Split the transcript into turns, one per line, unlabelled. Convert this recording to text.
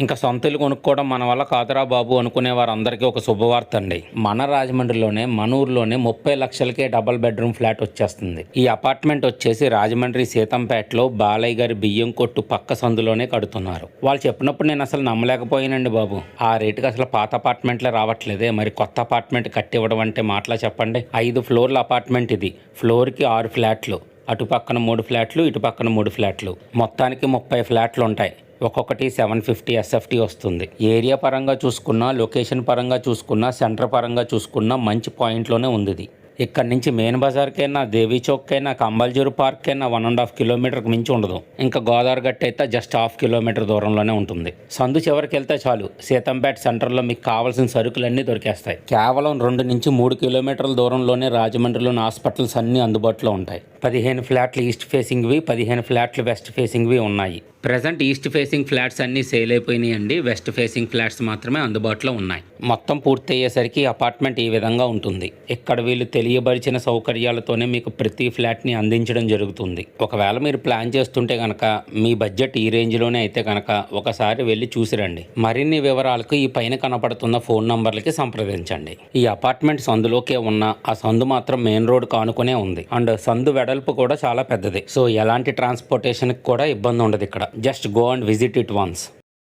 ఇంకా సొంత ఇల్లు కొనుక్కోవడం మన వల్ల కాదురా బాబు అనుకునే వారందరికీ ఒక శుభవార్త అండి. మన రాజమండ్రిలోనే మన ఊర్లోనే 30 లక్షలకే డబుల్ బెడ్రూమ్ ఫ్లాట్ వచ్చేస్తుంది. ఈ అపార్ట్మెంట్ వచ్చేసి రాజమండ్రి సీతంపేటలో బాలయ్య గారి బియ్యం కొట్టు పక్క సందులోనే కడుతున్నారు. వాళ్ళు చెప్పినప్పుడు నేను అసలు నమ్మలేకపోయానండి బాబు. ఆ రేటుకి అసలు పాత అపార్ట్మెంట్లే రావట్లేదే, మరి కొత్త అపార్ట్మెంట్ కట్టివ్వడం అంటే మాటలా చెప్పండి. 5 ఫ్లోర్ల అపార్ట్మెంట్ ఇది. ఫ్లోర్కి 6 ఫ్లాట్లు, అటు పక్కన 3 ఫ్లాట్లు, ఇటు పక్కన 3 ఫ్లాట్లు, మొత్తానికి 30 ఫ్లాట్లు ఉంటాయి. ఒక్కొక్కటి 750 ఎస్ఎఫ్టీ వస్తుంది. ఏరియా పరంగా చూసుకున్నా, లొకేషన్ పరంగా చూసుకున్నా, సెంటర్ పరంగా చూసుకున్నా మంచి పాయింట్లోనే ఉంది ఇది. ఇక్కడ నుంచి మెయిన్ బజార్కైనా, దేవీ చౌక్కైనా, కంబల్జూరు పార్క్కైనా 1.5 కిలోమీటర్కి మించి ఉండదు. ఇంకా గోదావరి గట్టు అయితే జస్ట్ 1/2 కిలోమీటర్ దూరంలోనే ఉంటుంది. సందు చివరికి వెళ్తే చాలు, సీతంపేట సెంటర్లో మీకు కావాల్సిన సరుకులన్నీ దొరికేస్తాయి. కేవలం 2 నుంచి 3 కిలోమీటర్ల దూరంలోనే రాజమండ్రిలోని హాస్పిటల్స్ అన్నీ అందుబాటులో ఉంటాయి. 15 ఫ్లాట్లు ఈస్ట్ ఫేసింగ్వి, 15 ఫ్లాట్లు వెస్ట్ ఫేసింగ్వి ఉన్నాయి. ప్రజెంట్ ఈస్ట్ ఫేసింగ్ ఫ్లాట్స్ అన్నీ సేల్ అయిపోయినాయండి. వెస్ట్ ఫేసింగ్ ఫ్లాట్స్ మాత్రమే అందుబాటులో ఉన్నాయి. మొత్తం పూర్తి అయ్యేసరికి అపార్ట్మెంట్ ఈ విధంగా ఉంటుంది. ఇక్కడ వీళ్ళు తెలియబరిచిన సౌకర్యాలతోనే మీకు ప్రతి ఫ్లాట్ని అందించడం జరుగుతుంది. ఒకవేళ మీరు ప్లాన్ చేస్తుంటే కనుక, మీ బడ్జెట్ ఈ రేంజ్లోనే అయితే కనుక ఒకసారి వెళ్ళి చూసిరండి. మరిన్ని వివరాలకు ఈ పైన కనపడుతున్న ఫోన్ నంబర్లకి సంప్రదించండి. ఈ అపార్ట్మెంట్ సందులోకే ఉన్న ఆ సందు మాత్రం మెయిన్ రోడ్ కానుకునే ఉంది. అండ్ సందు వెడల్పు కూడా చాలా పెద్దది. సో ఎలాంటి ట్రాన్స్పోర్టేషన్కి కూడా ఇబ్బంది ఉండదు ఇక్కడ. Just go and visit it once.